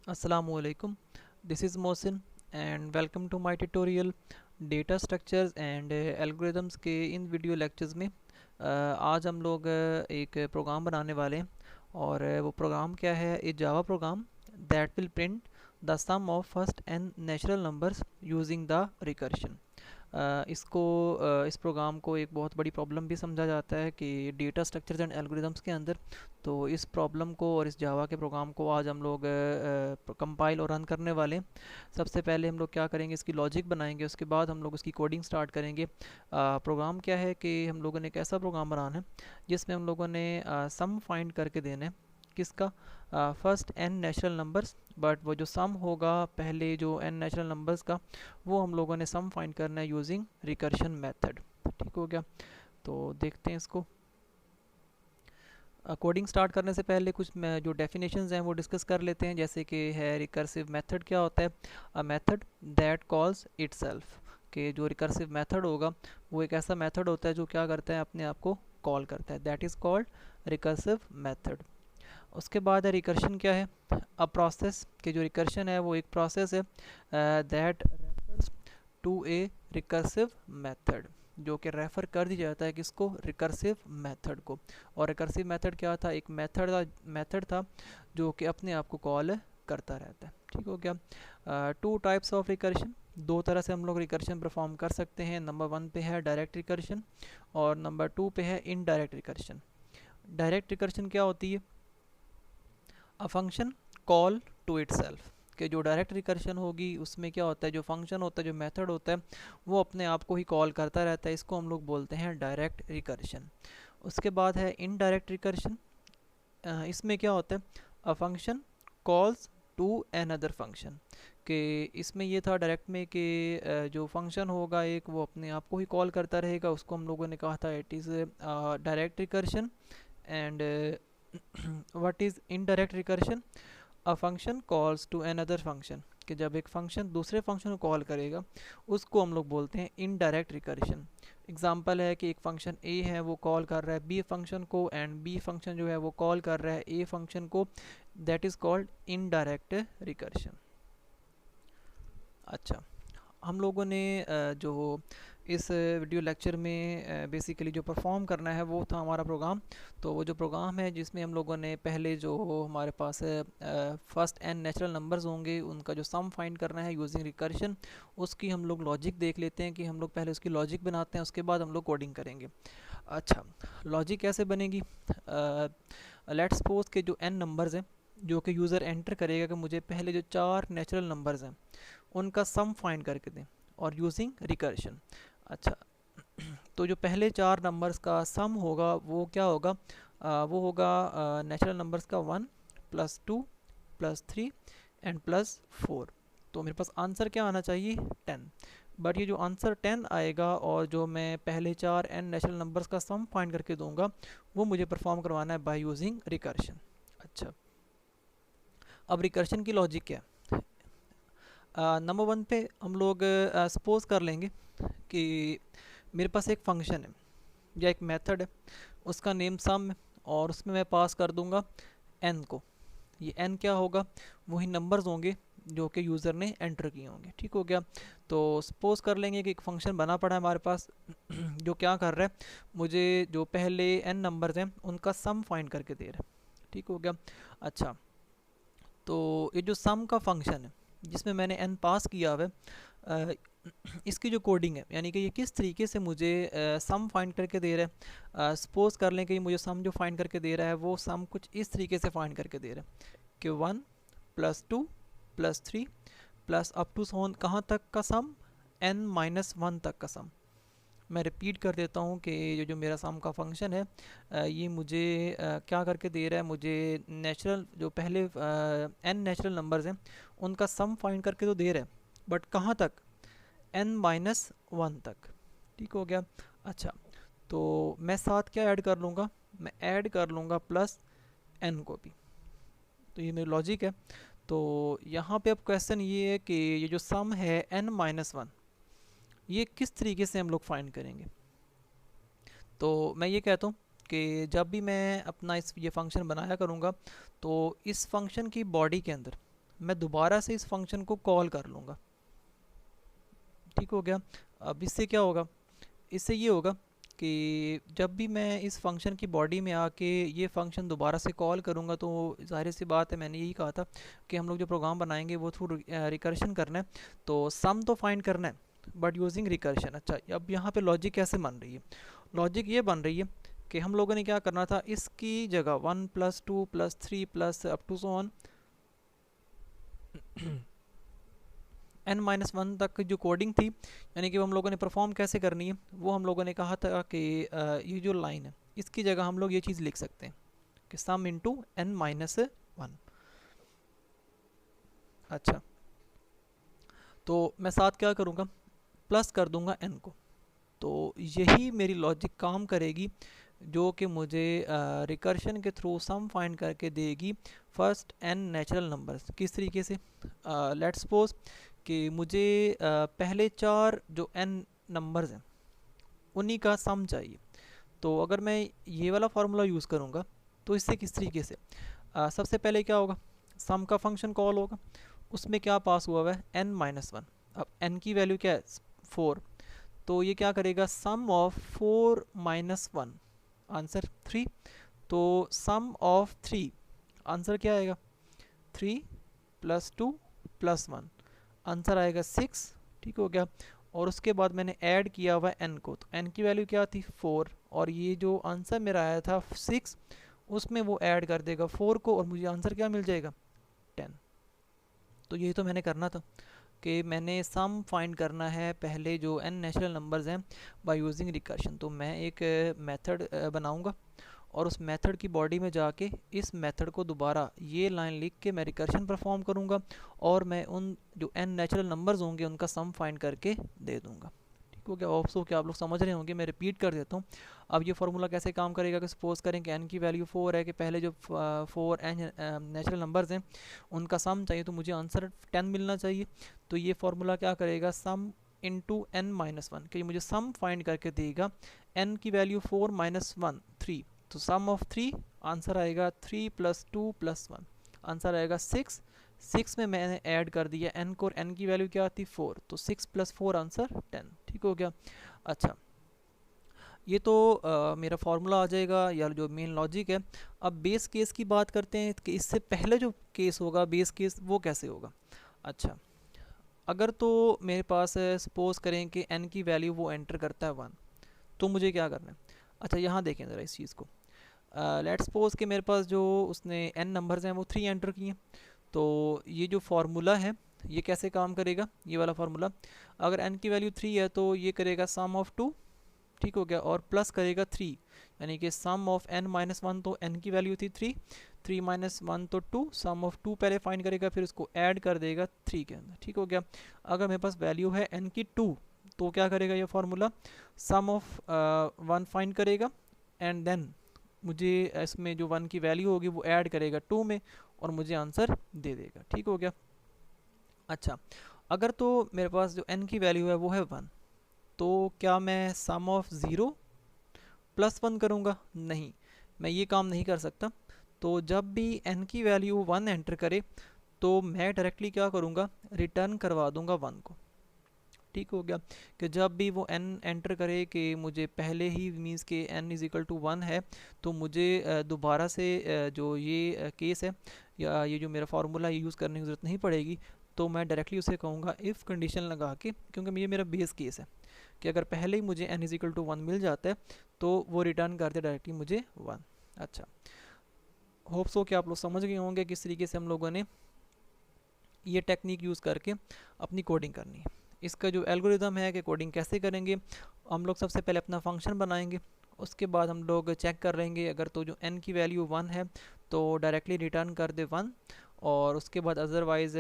Assalamualaikum. This is Mohsin and welcome to my tutorial data structures and algorithms के इन video lectures में आज हम लोग एक प्रोग्राम बनाने वाले हैं और वो प्रोग्राम क्या है, a Java program that will print the sum of first n natural numbers using the recursion. इस प्रोग्राम को एक बहुत बड़ी प्रॉब्लम भी समझा जाता है कि डेटा स्ट्रक्चर्स एंड एल्गोरिदम्स के अंदर। तो इस प्रॉब्लम को और इस जावा के प्रोग्राम को आज हम लोग कंपाइल और रन करने वाले हैं। सबसे पहले हम लोग क्या करेंगे, इसकी लॉजिक बनाएंगे, उसके बाद हम लोग उसकी कोडिंग स्टार्ट करेंगे। प्रोग्राम क्या है कि हम लोगों ने एक ऐसा प्रोग्राम बनाना है जिसमें हम लोगों ने सम फाइंड करके देना है। किसका? First n natural numbers, but वो जो सम होगा पहले जो एन नेचुरल नंबर्स का, वो हम लोगों ने सम फाइंड करना है यूजिंग रिकर्शन मेथड। ठीक हो गया? तो देखते हैं इसको। कोडिंग स्टार्ट करने से पहले कुछ जो डेफिनेशंस हैं वो डिस्कस कर लेते हैं। जैसे कि है रिकर्सिव मेथड क्या होता है? A method that calls itself. कि जो रिकर्सिव मेथड होगा वो एक ऐसा मेथड होता है जो क्या करता है, अपने आप को कॉल करता है। That is called recursive method. उसके बाद है रिकर्शन क्या है? A process. कि जो रिकर्शन है वो एक प्रोसेस है that refers to a recursive method, जो कि रेफ़र कर दिया जाता है किसको? रिकर्सिव मेथड को। और रिकर्सिव मेथड क्या था? एक मेथड था जो कि अपने आप को कॉल करता रहता है। ठीक हो गया? टू टाइप्स ऑफ रिकर्शन, दो तरह से हम लोग रिकर्शन परफॉर्म कर सकते हैं। नंबर 1 पे है डायरेक्ट रिकर्शन और नंबर 2 पे है इनडायरेक्ट रिकर्शन। डायरेक्ट रिकर्शन क्या होती है? A function call to itself. कि जो डायरेक्ट रिकर्शन होगी उसमें क्या होता है, जो फंक्शन होता है, जो मेथड होता है, वो अपने आप को ही कॉल करता रहता है। इसको हम लोग बोलते हैं डायरेक्ट रिकर्शन। उसके बाद है इनडायरेक्ट रिकर्शन। इसमें क्या होता है? A function calls to another function. कि इसमें ये था डायरेक्ट में कि जो फंक्शन होगा एक, वो अपने आप को ही कॉल करता रहेगा। उसको हम लोगों ने कहा था it is direct recursion. And what is indirect recursion? A function calls to another function. कि जब एक फंक्शन दूसरे फंक्शन को कॉल करेगा उसको हम लोग बोलते हैं इनडायरेक्ट रिकर्शन। एग्जांपल है कि एक फंक्शन ए है वो कॉल कर रहा है बी फंक्शन को, एंड बी फंक्शन जो है वो कॉल कर रहा है ए फंक्शन को। That is called indirect recursion. अच्छा, हम लोगों ने जो इस वीडियो लेक्चर में बेसिकली जो परफॉर्म करना है वो था हमारा प्रोग्राम। तो वो जो प्रोग्राम है जिसमें हम लोगों ने पहले जो हमारे पास फर्स्ट एन नेचुरल नंबर्स होंगे उनका जो सम फाइंड करना है यूजिंग रिकर्शन, उसकी हम लोग लॉजिक देख लेते हैं। कि हम लोग पहले उसकी लॉजिक बनाते हैं, उसके बाद हम लोग कोडिंग करेंगे। अच्छा, लॉजिक कैसे बनेगी? लेट्स सपोज के जो एन नंबर्स हैं जो कि यूज़र एंटर करेगा कि मुझे पहले जो 4 नेचुरल नंबर्स हैं उनका सम फाइंड करके दें और यूजिंग रिकर्शन। अच्छा, तो जो पहले 4 नंबर्स का सम होगा वो क्या होगा? वो होगा नेचुरल नंबर्स का 1 प्लस 2 प्लस 3 एंड प्लस 4। तो मेरे पास आंसर क्या आना चाहिए? 10। बट ये जो आंसर 10 आएगा और जो मैं पहले 4 एन नेचुरल नंबर्स का सम फाइंड करके दूंगा वो मुझे परफॉर्म करवाना है बाय यूजिंग रिकर्शन। अच्छा, अब रिकर्शन की लॉजिक क्या है? नंबर 1 पे हम लोग सपोज कर लेंगे कि मेरे पास एक फंक्शन है या एक मेथड है, उसका नेम सम है और उसमें मैं पास कर दूंगा n को। ये n क्या होगा? वही नंबर्स होंगे जो कि यूज़र ने एंटर किए होंगे। ठीक हो गया? तो सपोज कर लेंगे कि एक फंक्शन बना पड़ा है हमारे पास जो क्या कर रहा है, मुझे जो पहले n नंबर्स हैं उनका सम फाइंड करके दे रहा है। ठीक हो गया? अच्छा, तो ये जो सम का फंक्शन है जिसमें मैंने n पास किया हुआ है, इसकी जो कोडिंग है यानी कि ये किस तरीके से मुझे सम फाइंड करके दे रहा है। सपोज कर लें कि मुझे सम जो फाइंड करके दे रहा है वो सम कुछ इस तरीके से फाइंड करके दे रहा है कि 1 plus 2 plus 3 plus up to सोन कहाँ तक का सम? n माइनस 1 तक का सम। मैं रिपीट कर देता हूँ कि ये जो मेरा सम का फंक्शन है ये मुझे क्या करके दे रहा है, मुझे नेचुरल जो पहले n नेचुरल नंबर्स हैं उनका सम फाइंड करके तो दे रहा है, बट कहाँ तक? n माइनस 1 तक। ठीक हो गया? अच्छा, तो मैं साथ क्या ऐड कर लूँगा? मैं ऐड कर लूँगा प्लस n को भी। तो ये मेरी लॉजिक है। तो यहाँ पे अब क्वेश्चन ये है कि ये जो सम है n माइनस 1, ये किस तरीके से हम लोग फाइंड करेंगे? तो मैं ये कहता हूँ कि जब भी मैं अपना ये फंक्शन बनाया करूँगा तो इस फंक्शन की बॉडी के अंदर मैं दोबारा से इस फंक्शन को कॉल कर लूँगा। ठीक हो गया। अब इससे क्या होगा, इससे ये होगा कि जब भी मैं इस फंक्शन की बॉडी में आके ये फंक्शन दोबारा से कॉल करूँगा तो ज़ाहिर सी बात है, मैंने यही कहा था कि हम लोग जो प्रोग्राम बनाएंगे वो थ्रू रिकर्शन करना है, तो सम तो फाइंड करना है बट यूजिंग रिकर्शन। अच्छा, अब यहाँ पे लॉजिक कैसे बन रही है, लॉजिक ये बन रही है कि हम लोगों ने क्या करना था, इसकी जगह 1 + 2 + 3 plus up to so on n-1 तक की जो कोडिंग थी, यानी कि हम लोगों ने परफॉर्म कैसे करनी है, वो हम लोगों ने कहा था कि ये जो लाइन है इसकी जगह हम लोग ये चीज़ लिख सकते हैं कि सम इंटू n-1। अच्छा, तो मैं साथ क्या करूँगा, प्लस कर दूंगा n को। तो यही मेरी लॉजिक काम करेगी जो कि मुझे रिकर्शन के थ्रू सम फाइंड करके देगी फर्स्ट n नेचुरल नंबर्स। किस तरीके से, लेट्स सपोज कि मुझे पहले 4 जो n नंबर्स हैं उन्हीं का सम चाहिए। तो अगर मैं ये वाला फार्मूला यूज़ करूँगा तो इससे किस तरीके से, सबसे पहले क्या होगा, सम का फंक्शन कॉल होगा, उसमें क्या पास हुआ हुआ है n-1। अब n की वैल्यू क्या है 4, तो ये क्या करेगा, सम ऑफ 4 - 1 आंसर 3। तो सम ऑफ 3 आंसर क्या आएगा, 3 + 2 + 1 आंसर आएगा 6। ठीक हो गया। और उसके बाद मैंने ऐड किया हुआ n को, तो n की वैल्यू क्या थी 4, और ये जो आंसर मेरा आया था 6, उसमें वो ऐड कर देगा 4 को और मुझे आंसर क्या मिल जाएगा 10। तो यही तो मैंने करना था कि मैंने सम फाइंड करना है पहले जो n नेचुरल नंबर्स हैं बाय यूजिंग रिकर्शन। तो मैं एक मेथड बनाऊंगा और उस मेथड की बॉडी में जाके इस मेथड को दोबारा ये लाइन लिख के मैं रिकर्शन परफॉर्म करूंगा और मैं उन जो n नेचुरल नंबर्स होंगे उनका सम फाइंड करके दे दूंगा। ठीक हो गया। होप्स कि आप लोग समझ रहे होंगे। मैं रिपीट कर देता हूँ। अब ये फार्मूला कैसे काम करेगा कि सपोज करें कि n की वैल्यू 4 है, कि पहले जो 4 n नेचुरल नंबर्स हैं उनका सम चाहिए, तो मुझे आंसर 10 मिलना चाहिए। तो ये फार्मूला क्या करेगा, सम इंटू n-1, कि मुझे सम फाइंड करके देगा। n की वैल्यू 4 - 1 3, तो सम ऑफ 3 आंसर आएगा 3 + 2 + 1 आंसर आएगा 6। 6 में मैंने ऐड कर दिया n को, n की वैल्यू क्या आती 4, तो 6 + 4 आंसर 10। ठीक हो गया। अच्छा, ये तो मेरा फार्मूला आ जाएगा या जो मेन लॉजिक है। अब बेस केस की बात करते हैं कि इससे पहले जो केस होगा बेस केस, वो कैसे होगा। अच्छा, अगर तो मेरे पास सपोज करें कि n की वैल्यू वो एंटर करता है 1, तो मुझे क्या करना है। अच्छा, यहाँ देखें ज़रा इस चीज़ को। लेट्स सपोज कि मेरे पास जो उसने n नंबर्स हैं वो 3 एंटर किए। तो ये जो फार्मूला है ये कैसे काम करेगा, ये वाला फार्मूला, अगर n की वैल्यू 3 है तो ये करेगा सम ऑफ 2। ठीक हो गया। और प्लस करेगा 3, यानी कि सम ऑफ n-1, तो n की वैल्यू थी 3, 3 - 1 तो 2, सम ऑफ 2 पहले फाइंड करेगा, फिर उसको ऐड कर देगा 3 के अंदर। ठीक हो गया। अगर मेरे पास वैल्यू है n की 2, तो क्या करेगा ये फार्मूला, सम ऑफ 1 फाइंड करेगा एंड देन मुझे इसमें जो 1 की वैल्यू होगी वो ऐड करेगा 2 में और मुझे आंसर दे देगा। ठीक हो गया। अच्छा, अगर तो मेरे पास जो n की वैल्यू है वो है 1, तो क्या मैं सम ऑफ 0 + 1 करूँगा, नहीं, मैं ये काम नहीं कर सकता। तो जब भी n की वैल्यू 1 एंटर करे तो मैं डायरेक्टली क्या करूँगा, रिटर्न करवा दूँगा 1 को। ठीक हो गया। कि जब भी वो n एंटर करे कि मुझे पहले ही मीन्स के n = 1 है, तो मुझे दोबारा से जो ये केस है या ये जो मेरा फार्मूला यूज़ करने की ज़रूरत नहीं पड़ेगी। तो मैं डायरेक्टली उसे कहूँगा इफ़ कंडीशन लगा के, क्योंकि ये मेरा बेस केस है कि अगर पहले ही मुझे n = 1 मिल जाता है तो वो रिटर्न करते डायरेक्टली मुझे 1। अच्छा, होप्स हो कि आप लोग समझ गए होंगे किस तरीके से हम लोगों ने ये टेक्निक यूज़ करके अपनी कोडिंग करनी है। इसका जो एल्गोरिदम है कि कोडिंग कैसे करेंगे, हम लोग सबसे पहले अपना फंक्शन बनाएंगे, उसके बाद हम लोग चेक कर लेंगे अगर तो जो n की वैल्यू 1 है तो डायरेक्टली रिटर्न कर दे 1, और उसके बाद अदरवाइज़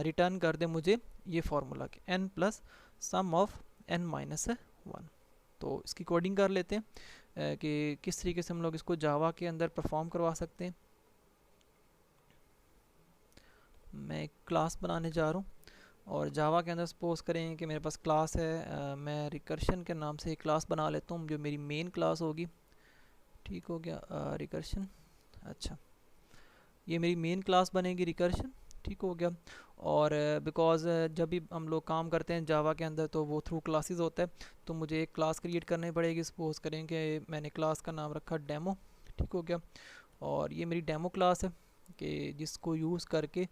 रिटर्न कर दे मुझे ये फार्मूला के n + सम ऑफ n-1। तो इसकी कोडिंग कर लेते हैं कि किस तरीके से हम लोग इसको जावा के अंदर परफॉर्म करवा सकते हैं। मैं एक क्लास बनाने जा रहा हूँ और जावा के अंदर सपोज करें कि मेरे पास क्लास है, मैं रिकर्शन के नाम से एक क्लास बना लेता हूँ जो मेरी मेन क्लास होगी। ठीक हो गया, रिकर्शन। अच्छा, ये मेरी मेन क्लास बनेगी रिकर्शन। ठीक हो गया। और बिकॉज़ जब भी हम लोग काम करते हैं जावा के अंदर तो वो थ्रू क्लासेस होता है, तो मुझे एक क्लास क्रिएट करनी पड़ेगी। सपोज करें कि मैंने क्लास का नाम रखा डेमो, ठीक हो गया। और ये मेरी डेमो क्लास है कि जिसको यूज़ करके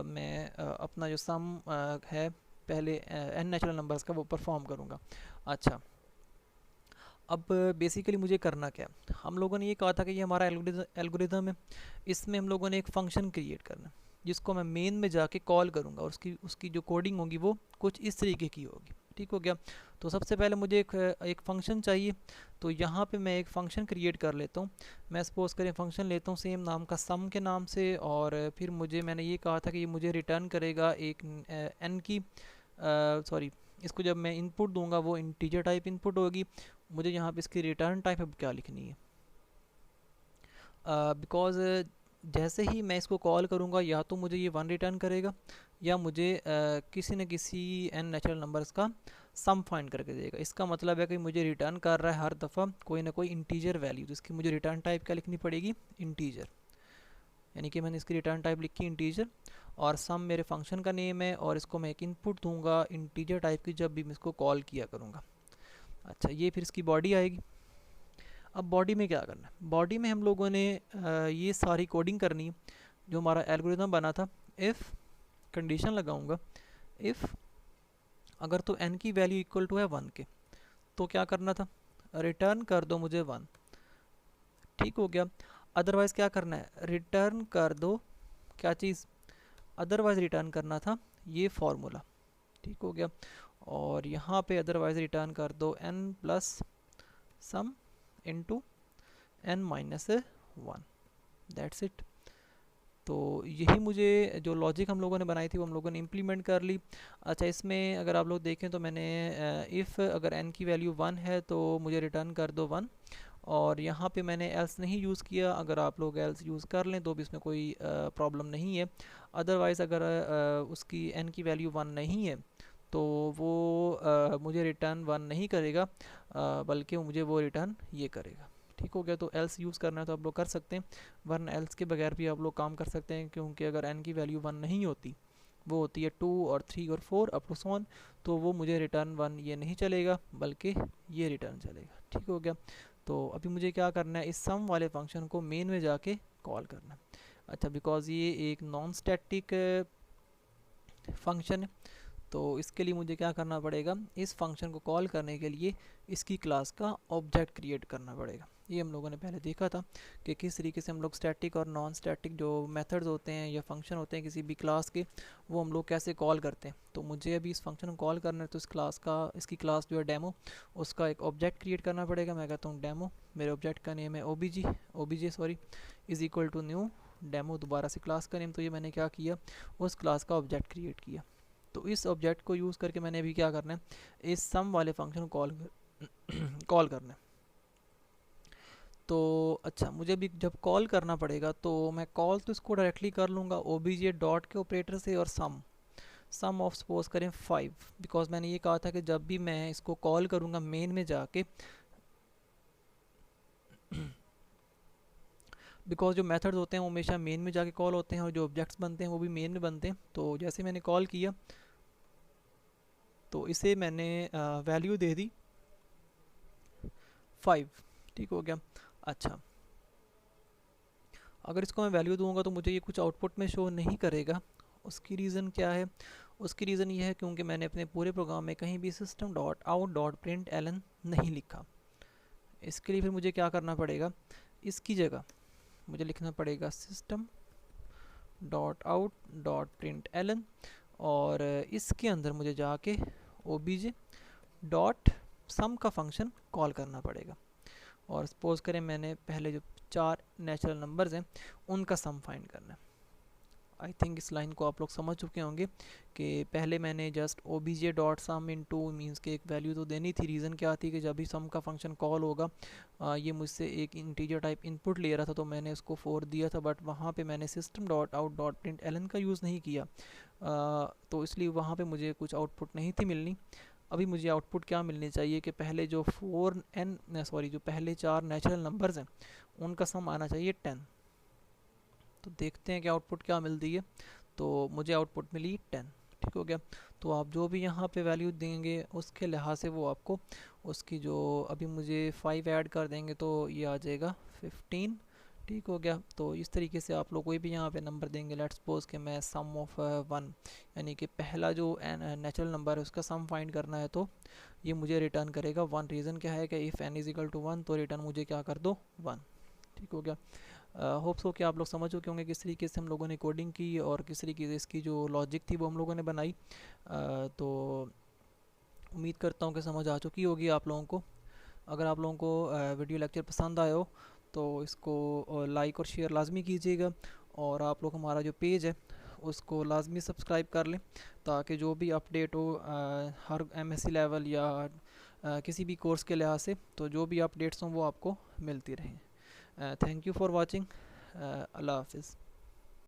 मैं अपना जो सम है पहले एन नेचुरल नंबर्स का वो परफॉर्म करूँगा। अच्छा, अब बेसिकली मुझे करना क्या है, हम लोगों ने ये कहा था कि ये हमारा एल्गोरिदम है, इसमें हम लोगों ने एक फ़ंक्शन क्रिएट करना है जिसको मैं मेन में जाके कॉल करूँगा, और उसकी उसकी जो कोडिंग होगी वो कुछ इस तरीके की होगी, ठीक हो गया। तो सबसे पहले मुझे एक फ़ंक्शन चाहिए, तो यहाँ पे मैं एक फ़ंक्शन क्रिएट कर लेता हूँ। मैं सपोज करें फ़ंक्शन लेता हूँ सेम नाम का सम के नाम से, और फिर मैंने ये कहा था कि ये मुझे रिटर्न करेगा एक एन की सॉरी, इसको जब मैं इनपुट दूंगा वो इंटीजर टाइप इनपुट होगी। मुझे यहाँ पे इसकी रिटर्न टाइप अब क्या लिखनी है, बिकॉज़ जैसे ही मैं इसको कॉल करूँगा या तो मुझे ये वन रिटर्न करेगा, या मुझे किसी न किसी एन नेचुरल नंबर्स का सम फाइंड करके देगा। इसका मतलब है कि मुझे रिटर्न कर रहा है हर दफ़ा कोई ना कोई इंटीजर वैल्यू, तो इसकी मुझे रिटर्न टाइप क्या लिखनी पड़ेगी, इंटीजर। यानी कि मैंने इसकी रिटर्न टाइप लिखी इंटीजर, और सम मेरे फंक्शन का नेम है, और इसको मैं एक इनपुट दूंगा इंटीजर टाइप की जब भी मैं इसको कॉल किया करूँगा। अच्छा, ये फिर इसकी बॉडी आएगी। अब बॉडी में क्या करना है, बॉडी में हम लोगों ने ये सारी कोडिंग करनी है जो हमारा एल्गोरिदम बना था। इफ़ कंडीशन लगाऊंगा, इफ़ अगर तो n की वैल्यू इक्वल टू है 1 के, तो क्या करना था, रिटर्न कर दो मुझे 1, ठीक हो गया। अदरवाइज़ क्या करना है, रिटर्न कर दो क्या चीज़, अदरवाइज़ रिटर्न करना था ये फार्मूला, ठीक हो गया। और यहाँ पे अदरवाइज़ रिटर्न कर दो n plus sum into n minus 1, that's it. तो यही मुझे जो लॉजिक हम लोगों ने बनाई थी वो हम लोगों ने इम्प्लीमेंट कर ली। अच्छा, इसमें अगर आप लोग देखें तो मैंने इफ़ अगर n की वैल्यू 1 है तो मुझे रिटर्न कर दो 1, और यहाँ पे मैंने एल्स नहीं यूज़ किया। अगर आप लोग एल्स यूज़ कर लें तो भी इसमें कोई प्रॉब्लम नहीं है। अदरवाइज़ अगर उसकी n की वैल्यू 1 नहीं है तो वो मुझे रिटर्न 1 नहीं करेगा, बल्कि मुझे वो रिटर्न ये करेगा, ठीक हो गया। तो एल्स यूज़ करना है तो आप लोग कर सकते हैं, वरना एल्स के बगैर भी आप लोग काम कर सकते हैं, क्योंकि अगर n की वैल्यू 1 नहीं होती, वो होती है 2 और 3 और 4 अप टू सॉन, तो वो मुझे रिटर्न 1 ये नहीं चलेगा, बल्कि ये रिटर्न चलेगा, ठीक हो गया। तो अभी मुझे क्या करना है, इस सम वाले फंक्शन को मेन में जाके कॉल करना है। अच्छा, बिकॉज ये एक नॉन स्टैटिक फंक्शन है, तो इसके लिए मुझे क्या करना पड़ेगा, इस फंक्शन को कॉल करने के लिए इसकी क्लास का ऑब्जेक्ट क्रिएट करना पड़ेगा। ये हम लोगों ने पहले देखा था कि किस तरीके से हम लोग स्टैटिक और नॉन स्टैटिक जो मेथड्स होते हैं या फंक्शन होते हैं किसी भी क्लास के, वो हम लोग कैसे कॉल करते हैं। तो मुझे अभी इस फंक्शन को कॉल करना है, तो इस क्लास का, इसकी क्लास जो है डेमो, उसका एक ऑब्जेक्ट क्रिएट करना पड़ेगा। मैं कहता हूँ डेमो, मेरे ऑब्जेक्ट का नेम है OBJ sorry, is equal to new demo, दोबारा से क्लास का नेम। तो ये मैंने क्या किया, उस क्लास का ऑब्जेक्ट क्रिएट किया। तो इस ऑब्जेक्ट को यूज़ करके मैंने अभी क्या करना है, इस सम वाले फंक्शन को कॉल करना है। तो अच्छा, मुझे भी जब कॉल करना पड़ेगा तो मैं कॉल तो इसको डायरेक्टली कर लूँगा ओबीजे डॉट के ऑपरेटर से, और सम ऑफ सपोज करें 5, बिकॉज मैंने ये कहा था कि जब भी मैं इसको कॉल करूँगा मेन में जाके, बिकॉज जो मेथड्स होते हैं वो हमेशा मेन में जाके कॉल होते हैं, और जो ऑब्जेक्ट्स बनते हैं वो भी मेन में बनते हैं। तो जैसे मैंने कॉल किया तो इसे मैंने वैल्यू दे दी 5, ठीक हो गया। अच्छा, अगर इसको मैं वैल्यू दूंगा तो मुझे ये कुछ आउटपुट में शो नहीं करेगा। उसकी रीज़न क्या है, उसकी रीज़न ये है क्योंकि मैंने अपने पूरे प्रोग्राम में कहीं भी system dot out dot println नहीं लिखा। इसके लिए फिर मुझे क्या करना पड़ेगा, इसकी जगह मुझे लिखना पड़ेगा system dot out dot println, और इसके अंदर मुझे जाके ओबीजे डॉट सम का फंक्शन कॉल करना पड़ेगा। और सपोज करें मैंने पहले जो 4 नेचुरल नंबर्स हैं उनका सम फाइंड करना है। आई थिंक इस लाइन को आप लोग समझ चुके होंगे कि पहले मैंने जस्ट ओबीजे डॉट सम इन टू मीन्स के एक वैल्यू तो देनी थी। रीज़न क्या थी कि जब भी सम का फंक्शन कॉल होगा, ये मुझसे एक इंटीजर टाइप इनपुट ले रहा था, तो मैंने उसको 4 दिया था, बट वहाँ पे मैंने system dot out dot println का यूज़ नहीं किया, तो इसलिए वहाँ पे मुझे कुछ आउटपुट नहीं थी मिलनी। अभी मुझे आउटपुट क्या मिलनी चाहिए कि पहले जो जो पहले 4 नेचुरल नंबर्स हैं उनका सम आना चाहिए 10। तो देखते हैं कि आउटपुट क्या मिलती है। तो मुझे आउटपुट मिली 10। ठीक हो गया। तो आप जो भी यहाँ पे वैल्यू देंगे उसके लिहाज से वो आपको उसकी जो अभी मुझे 5 ऐड कर देंगे तो ये आ जाएगा 15। ठीक हो गया। तो इस तरीके से आप लोग कोई भी यहाँ पे नंबर देंगे, लेट्स सपोज कि मैं सम ऑफ 1 यानी कि पहला जो नेचुरल नंबर है उसका सम फाइंड करना है, तो ये मुझे रिटर्न करेगा 1। रीज़न क्या है कि if n is equal to 1 तो रिटर्न मुझे क्या कर दो 1। ठीक हो गया। होप्स हो कि आप लोग समझ चुके होंगे किस तरीके से हम लोगों ने कोडिंग की और किस तरीके से इसकी जो लॉजिक थी वो हम लोगों ने बनाई। तो उम्मीद करता हूँ कि समझ आ चुकी होगी आप लोगों को। अगर आप लोगों को वीडियो लेक्चर पसंद आया हो तो इसको लाइक और शेयर लाजमी कीजिएगा, और आप लोग हमारा जो पेज है उसको लाजमी सब्सक्राइब कर लें ताकि जो भी अपडेट हो हर एमएससी लेवल या किसी भी कोर्स के लिहाज से, तो जो भी अपडेट्स हों वो आपको मिलती रहें। Thank you for watching. अल्लाह हाफिज़।